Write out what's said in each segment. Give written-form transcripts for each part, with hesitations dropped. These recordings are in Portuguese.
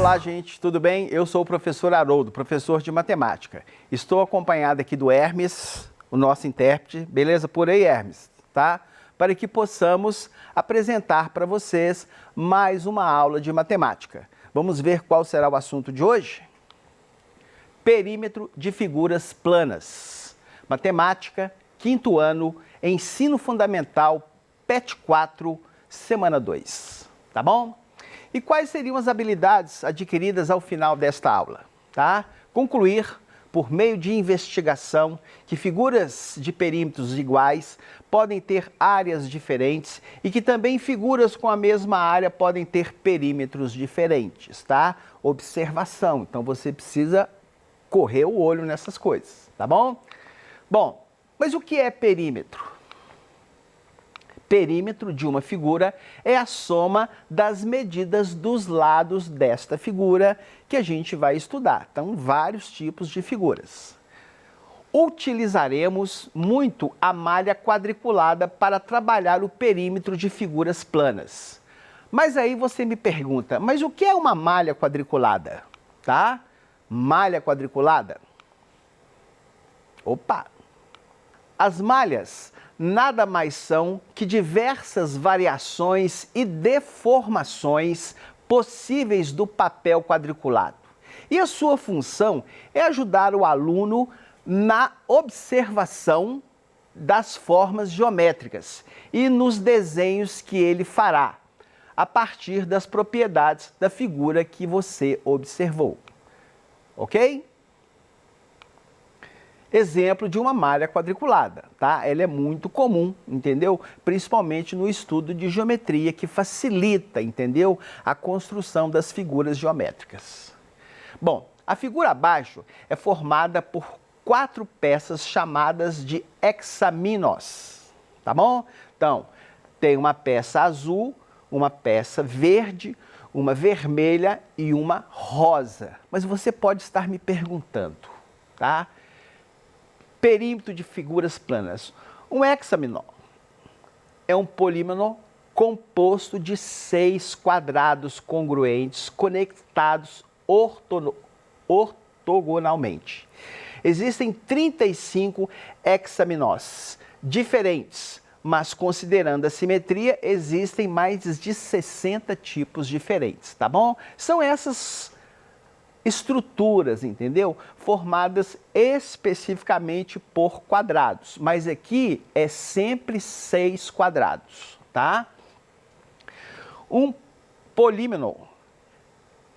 Olá, gente, tudo bem? Eu sou o professor Haroldo, professor de matemática. Estou acompanhado aqui do Hermes, o nosso intérprete, beleza? Por aí, Hermes, tá? Para que possamos apresentar para vocês mais uma aula de matemática. Vamos ver qual será o assunto de hoje? Perímetro de figuras planas. Matemática, quinto ano, ensino fundamental, PET 4, semana 2. Tá bom? E quais seriam as habilidades adquiridas ao final desta aula? Tá? Concluir, por meio de investigação, que figuras de perímetros iguais podem ter áreas diferentes e que também figuras com a mesma área podem ter perímetros diferentes, tá? Observação. Então você precisa correr o olho nessas coisas, tá bom? Bom, mas o que é perímetro? Perímetro de uma figura é a soma das medidas dos lados desta figura que a gente vai estudar. Então, vários tipos de figuras. Utilizaremos muito a malha quadriculada para trabalhar o perímetro de figuras planas. Mas aí você me pergunta, mas o que é uma malha quadriculada? Tá? Malha quadriculada? Opa! As malhas nada mais são que diversas variações e deformações possíveis do papel quadriculado. E a sua função é ajudar o aluno na observação das formas geométricas e nos desenhos que ele fará, a partir das propriedades da figura que você observou. Ok? Exemplo de uma malha quadriculada, tá? Ela é muito comum, entendeu? Principalmente no estudo de geometria, que facilita, entendeu? A construção das figuras geométricas. Bom, a figura abaixo é formada por 4 peças chamadas de hexaminos, tá bom? Então, tem uma peça azul, uma peça verde, uma vermelha e uma rosa. Mas você pode estar me perguntando, tá? Perímetro de figuras planas. Um hexamino é um polígono composto de 6 quadrados congruentes conectados ortogonalmente. Existem 35 hexaminos diferentes, mas considerando a simetria, existem mais de 60 tipos diferentes, tá bom? São essas estruturas, entendeu? Formadas especificamente por quadrados, mas aqui é sempre 6 quadrados, tá? Um polígono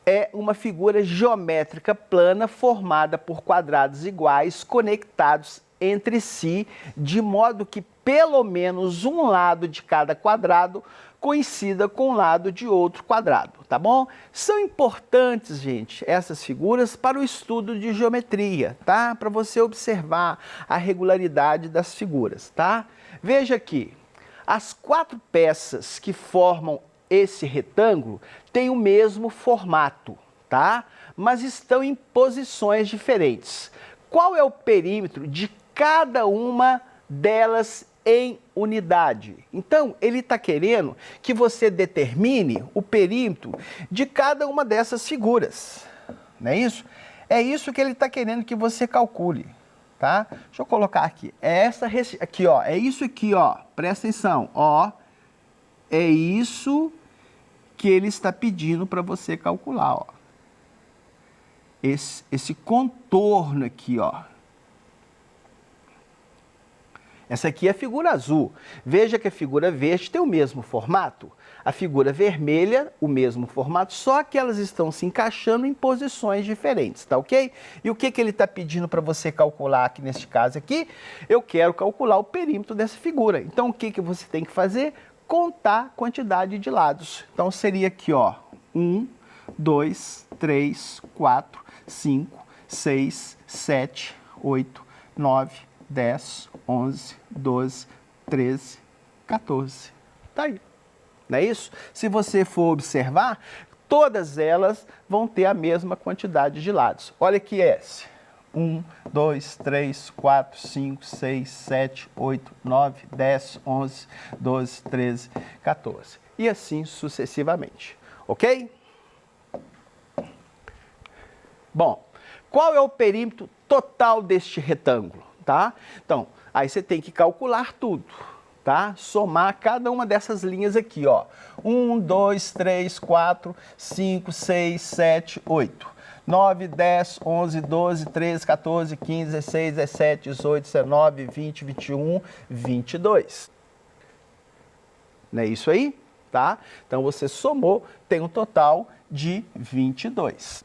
é uma figura geométrica plana formada por quadrados iguais conectados entre si, de modo que pelo menos um lado de cada quadrado coincida com o lado de outro quadrado, tá bom? São importantes, gente, essas figuras para o estudo de geometria, tá? Para você observar a regularidade das figuras, tá? Veja aqui, as 4 peças que formam esse retângulo têm o mesmo formato, tá? Mas estão em posições diferentes. Qual é o perímetro de cada uma delas em unidade? Então, ele está querendo que você determine o perímetro de cada uma dessas figuras, não é isso? É isso que ele está querendo que você calcule, tá? Deixa eu colocar aqui. Aqui, ó, é isso aqui, ó. Presta atenção, ó. É isso que ele está pedindo para você calcular, ó. Esse contorno aqui, ó. Essa aqui é a figura azul. Veja que a figura verde tem o mesmo formato. A figura vermelha, o mesmo formato, só que elas estão se encaixando em posições diferentes, tá ok? E o que ele está pedindo para você calcular aqui neste caso aqui? Eu quero calcular o perímetro dessa figura. Então, o que você tem que fazer? Contar a quantidade de lados. Então, seria aqui, ó, 1, 2, 3, 4, 5, 6, 7, 8, 9, 10, 11, 12, 13, 14. Tá aí. Não é isso? Se você for observar, todas elas vão ter a mesma quantidade de lados. Olha aqui esse. 1, 2, 3, 4, 5, 6, 7, 8, 9, 10, 11, 12, 13, 14. E assim sucessivamente. Ok? Bom, qual é o perímetro total deste retângulo, tá? Então, aí você tem que calcular tudo, tá? Somar cada uma dessas linhas aqui, ó. 1, 2, 3, 4, 5, 6, 7, 8. 9, 10, 11, 12, 13, 14, 15, 16, 17, 18, 19, 20, 21, 22. Não é isso aí? Tá? Então, você somou, tem um total de 22.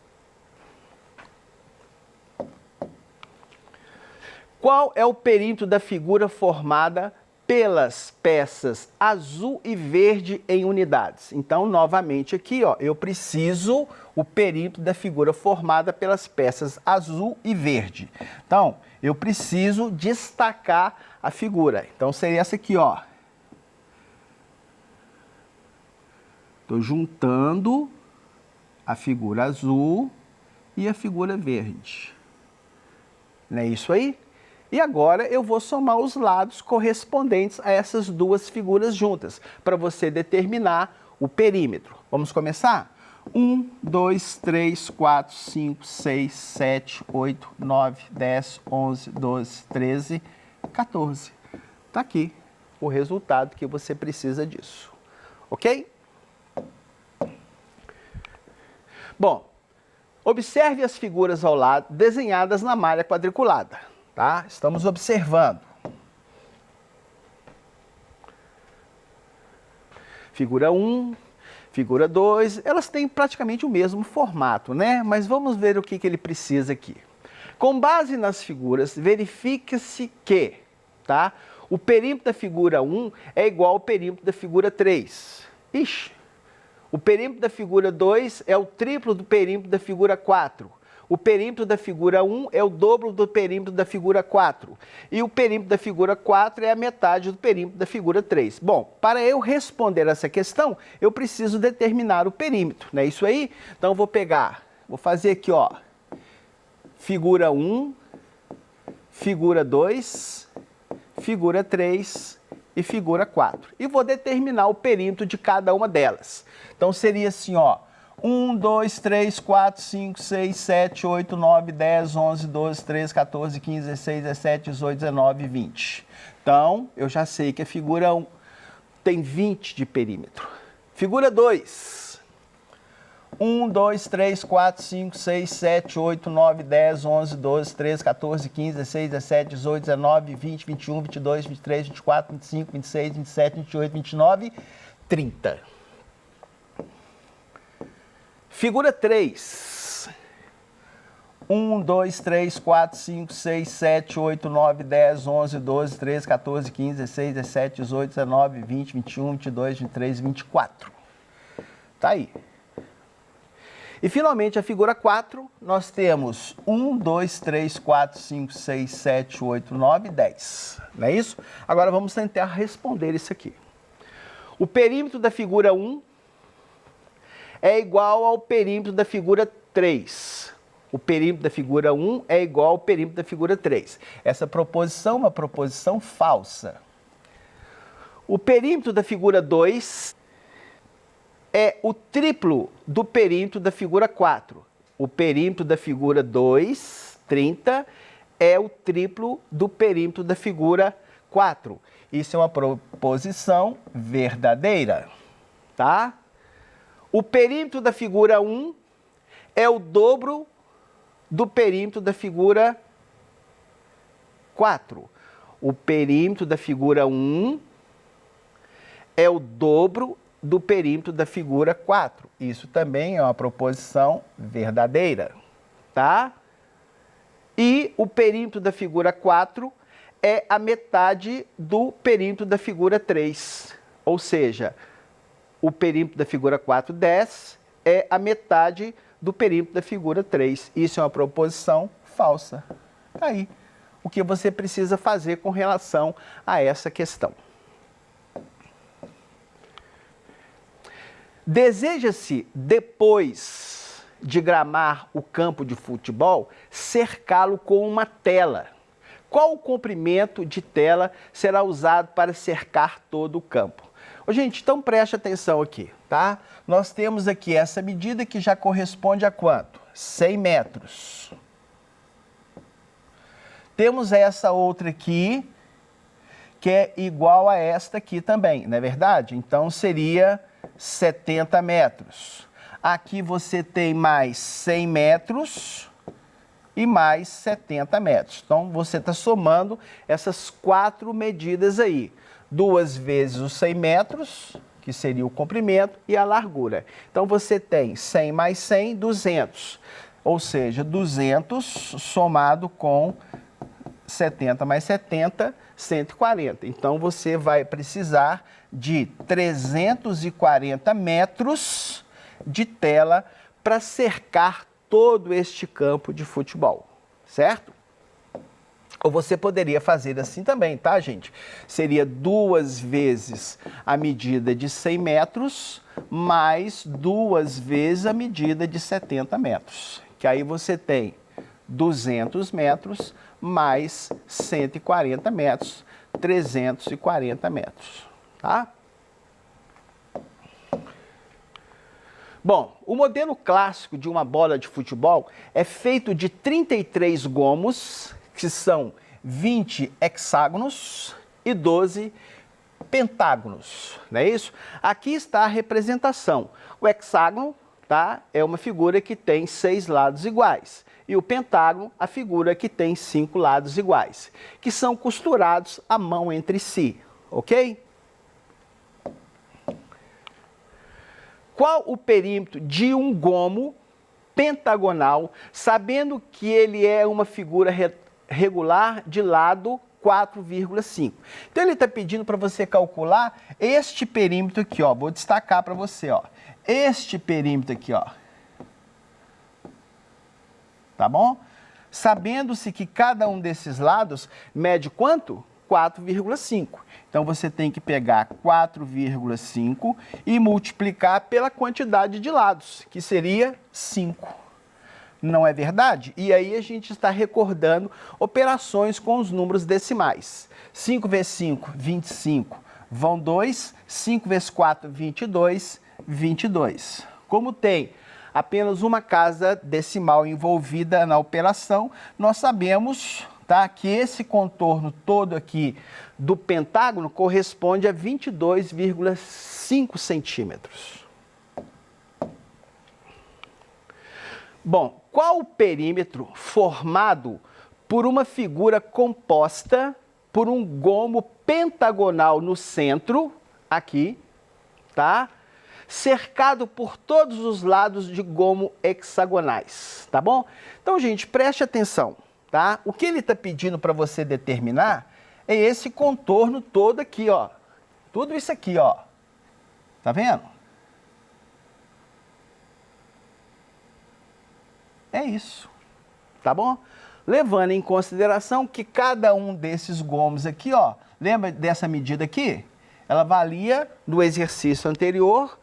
Qual é o perímetro da figura formada pelas peças azul e verde em unidades? Então, novamente aqui, ó, eu preciso o perímetro da figura formada pelas peças azul e verde. Então, eu preciso destacar a figura. Então, seria essa aqui, ó. Estou juntando a figura azul e a figura verde. Não é isso aí? E agora eu vou somar os lados correspondentes a essas duas figuras juntas, para você determinar o perímetro. Vamos começar? 1, 2, 3, 4, 5, 6, 7, 8, 9, 10, 11, 12, 13, 14. Está aqui o resultado que você precisa disso. Ok? Bom, observe as figuras ao lado desenhadas na malha quadriculada. Tá? Estamos observando. Figura 1, figura 2, elas têm praticamente o mesmo formato, né? Mas vamos ver o que ele precisa aqui. Com base nas figuras, verifica-se que, tá? O perímetro da figura 1 é igual ao perímetro da figura 3. Ixi! O perímetro da figura 2 é o triplo do perímetro da figura 4. O perímetro da figura 1 é o dobro do perímetro da figura 4. E o perímetro da figura 4 é a metade do perímetro da figura 3. Bom, para eu responder essa questão, eu preciso determinar o perímetro, não é isso aí? Então, vou fazer aqui, ó, figura 1, figura 2, figura 3 e figura 4. E vou determinar o perímetro de cada uma delas. Então, seria assim, ó, 1, 2, 3, 4, 5, 6, 7, 8, 9, 10, 11, 12, 13, 14, 15, 16, 17, 18, 19 e 20. Então, eu já sei que a figura 1 tem 20 de perímetro. Figura 2. 1, 2, 3, 4, 5, 6, 7, 8, 9, 10, 11, 12, 13, 14, 15, 16, 17, 18, 19, 20, 21, 22, 23, 24, 25, 26, 27, 28, 29, 30. Figura 3. 1, 2, 3, 4, 5, 6, 7, 8, 9, 10, 11, 12, 13, 14, 15, 16, 17, 18, 19, 20, 21, 22, 23, 24. Tá aí. E, finalmente, a figura 4, nós temos 1, 2, 3, 4, 5, 6, 7, 8, 9, 10. Não é isso? Agora, vamos tentar responder isso aqui. O perímetro da figura 1 é igual ao perímetro da figura 3. O perímetro da figura 1 é igual ao perímetro da figura 3. Essa proposição é uma proposição falsa. O perímetro da figura 2 é o triplo do perímetro da figura 4. O perímetro da figura 2, 30, é o triplo do perímetro da figura 4. Isso é uma proposição verdadeira, tá? O perímetro da figura 1 é o dobro do perímetro da figura 4. O perímetro da figura 1 é o dobro do perímetro da figura 4. Isso também é uma proposição verdadeira, tá? E o perímetro da figura 4 é a metade do perímetro da figura 3. Ou seja, o perímetro da figura 4, 10, é a metade do perímetro da figura 3. Isso é uma proposição falsa. Tá aí o que você precisa fazer com relação a essa questão. Deseja-se, depois de gramar o campo de futebol, cercá-lo com uma tela. Qual o comprimento de tela será usado para cercar todo o campo? Ô, gente, então preste atenção aqui, tá? Nós temos aqui essa medida que já corresponde a quanto? 100 metros. Temos essa outra aqui, que é igual a esta aqui também, não é verdade? Então, seria 70 metros. Aqui você tem mais 100 metros e mais 70 metros. Então, você está somando essas 4 medidas aí. 2 vezes os 100 metros, que seria o comprimento, e a largura. Então, você tem 100 mais 100, 200. Ou seja, 200 somado com 70 mais 70, 140. Então, você vai precisar de 340 metros de tela para cercar todo este campo de futebol, certo? Ou você poderia fazer assim também, tá, gente? Seria 2 vezes a medida de 100 metros, mais 2 vezes a medida de 70 metros. Que aí você tem 200 metros mais 140 metros, 340 metros, tá? Bom, o modelo clássico de uma bola de futebol é feito de 33 gomos, que são 20 hexágonos e 12 pentágonos, não é isso? Aqui está a representação. O hexágono, tá, é uma figura que tem 6 lados iguais. E o pentágono, a figura que tem 5 lados iguais, que são costurados à mão entre si, ok? Qual o perímetro de um gomo pentagonal, sabendo que ele é uma figura regular de lado 4,5? Então ele está pedindo para você calcular este perímetro aqui, ó. Vou destacar para você, ó. Este perímetro aqui, ó. Tá bom? Sabendo-se que cada um desses lados mede quanto? 4,5. Então, você tem que pegar 4,5 e multiplicar pela quantidade de lados, que seria 5. Não é verdade? E aí a gente está recordando operações com os números decimais. 5 vezes 5, 25, vão 2. 5 vezes 4, 22, 22. Como tem apenas uma casa decimal envolvida na operação, nós sabemos, tá, que esse contorno todo aqui do pentágono corresponde a 22,5 centímetros. Bom, qual o perímetro formado por uma figura composta por um gomo pentagonal no centro, aqui, tá? Cercado por todos os lados de gomo hexagonais, tá bom? Então, gente, preste atenção, tá? O que ele está pedindo para você determinar é esse contorno todo aqui, ó. Tudo isso aqui, ó. Tá vendo? É isso, tá bom? Levando em consideração que cada um desses gomos aqui, ó, lembra dessa medida aqui? Ela valia, no exercício anterior,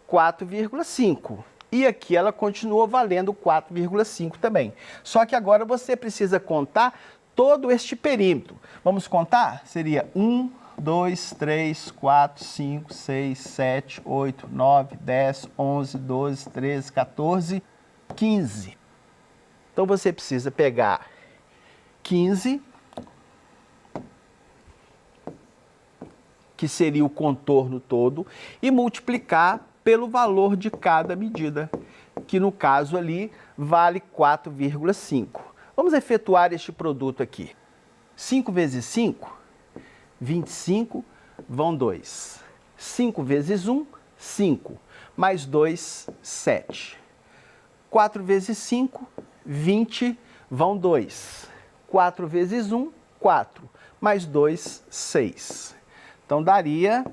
4,5. E aqui ela continua valendo 4,5 também. Só que agora você precisa contar todo este perímetro. Vamos contar? Seria 1, 2, 3, 4, 5, 6, 7, 8, 9, 10, 11, 12, 13, 14, 15. Então você precisa pegar 15, que seria o contorno todo, e multiplicar pelo valor de cada medida, que no caso ali vale 4,5. Vamos efetuar este produto aqui. 5 vezes 5, 25, vão 2. 5 vezes 1, 5. Mais 2, 7. 4 vezes 5, 20, vão 2. 4 vezes 1, 4. Mais 2, 6. Então, daria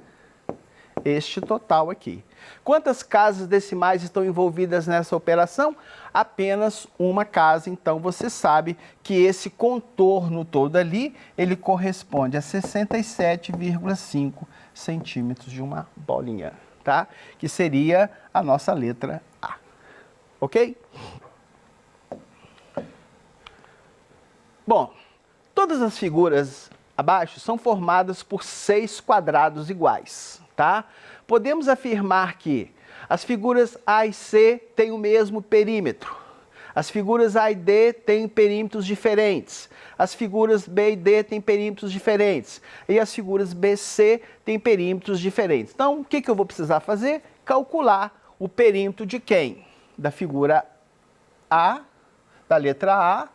este total aqui. Quantas casas decimais estão envolvidas nessa operação? Apenas uma casa. Então, você sabe que esse contorno todo ali, ele corresponde a 67,5 centímetros de uma bolinha, tá? Que seria a nossa letra A. Ok? Bom, todas as figuras abaixo são formadas por 6 quadrados iguais, tá? Podemos afirmar que as figuras A e C têm o mesmo perímetro. As figuras A e D têm perímetros diferentes. As figuras B e D têm perímetros diferentes. E as figuras B e C têm perímetros diferentes. Então, o que eu vou precisar fazer? Calcular o perímetro de quem? Da figura A, da letra A,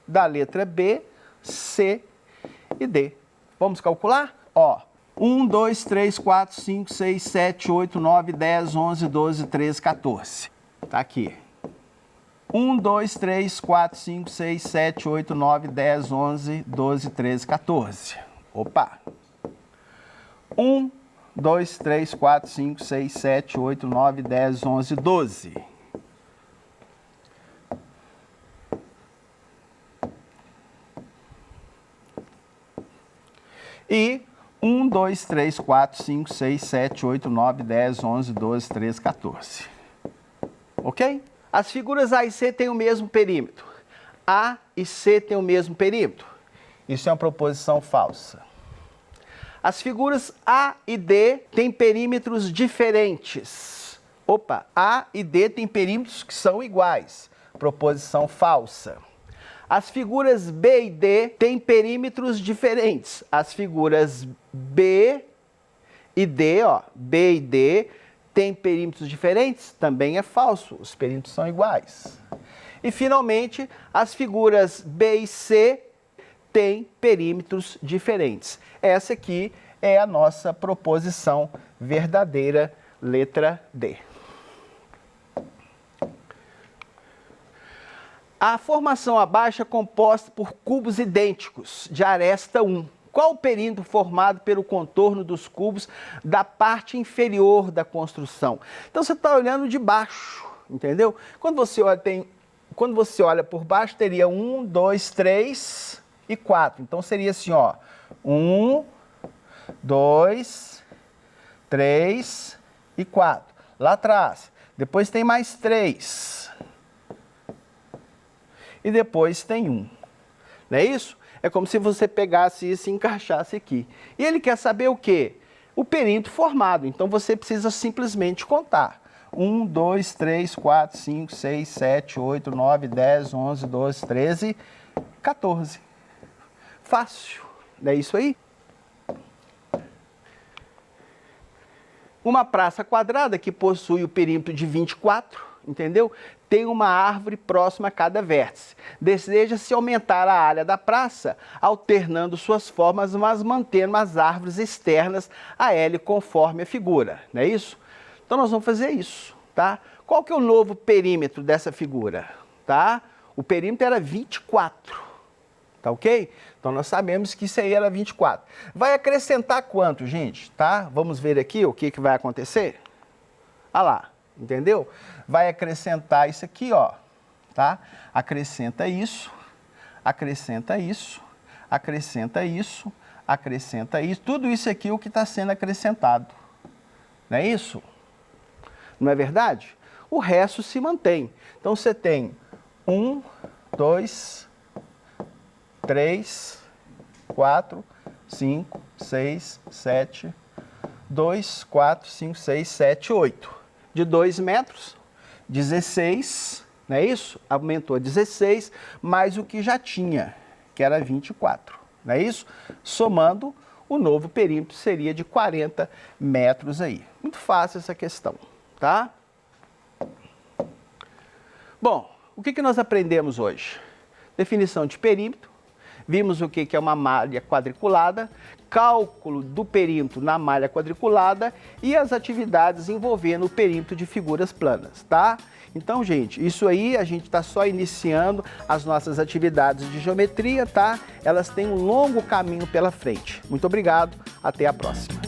da letra B, C e D. Vamos calcular? Ó, 1, 2, 3, 4, 5, 6, 7, 8, 9, 10, 11, 12, 13, 14. Tá aqui. 1, 2, 3, 4, 5, 6, 7, 8, 9, 10, 11, 12, 13, 14. Opa! 1, 2, 3, 4, 5, 6, 7, 8, 9, 10, 11, 12. E 1, 2, 3, 4, 5, 6, 7, 8, 9, 10, 11, 12, 13, 14. Ok? As figuras A e C têm o mesmo perímetro. A e C têm o mesmo perímetro. Isso é uma proposição falsa. As figuras A e D têm perímetros diferentes. Opa, A e D têm perímetros que são iguais. Proposição falsa. As figuras B e D têm perímetros diferentes. As figuras B e D, ó, B e D têm perímetros diferentes? Também é falso, os perímetros são iguais. E, finalmente, as figuras B e C têm perímetros diferentes. Essa aqui é a nossa proposição verdadeira, letra D. A formação abaixo é composta por cubos idênticos de aresta 1. Qual o perímetro formado pelo contorno dos cubos da parte inferior da construção? Então, você está olhando de baixo, entendeu? Quando você olha por baixo, teria 1, 2, 3 e 4. Então, seria assim, ó. 1, 2, 3 e 4. Lá atrás. Depois tem mais 3. E depois tem 1. Não é isso? É como se você pegasse isso e encaixasse aqui. E ele quer saber o quê? O perímetro formado. Então, você precisa simplesmente contar. 1, 2, 3, 4, 5, 6, 7, 8, 9, 10, 11, 12, 13, 14. Fácil. Não é isso aí? Uma praça quadrada que possui o perímetro de 24, entendeu? Tem uma árvore próxima a cada vértice. Deseja-se aumentar a área da praça, alternando suas formas, mas mantendo as árvores externas a L conforme a figura, não é isso? Então, nós vamos fazer isso, tá? Qual que é o novo perímetro dessa figura, tá? O perímetro era 24, tá ok? Então, nós sabemos que isso aí era 24. Vai acrescentar quanto, gente, tá? Vamos ver aqui o que vai acontecer? Olha lá. Entendeu? Vai acrescentar isso aqui, ó, tá? Acrescenta isso, acrescenta isso, acrescenta isso, acrescenta isso. Tudo isso aqui é o que está sendo acrescentado. Não é isso? Não é verdade? O resto se mantém. Então, você tem 1, 2, 3, 4, 5, 6, 7, 2, 4, 5, 6, 7, 8. De 2 metros, 16, não é isso? Aumentou 16, mais o que já tinha, que era 24, não é isso? Somando, o novo perímetro seria de 40 metros aí. Muito fácil essa questão, tá? Bom, o que nós aprendemos hoje? Definição de perímetro, vimos o que é uma malha quadriculada, cálculo do perímetro na malha quadriculada e as atividades envolvendo o perímetro de figuras planas, tá? Então, gente, isso aí a gente está só iniciando as nossas atividades de geometria, tá? Elas têm um longo caminho pela frente. Muito obrigado, até a próxima.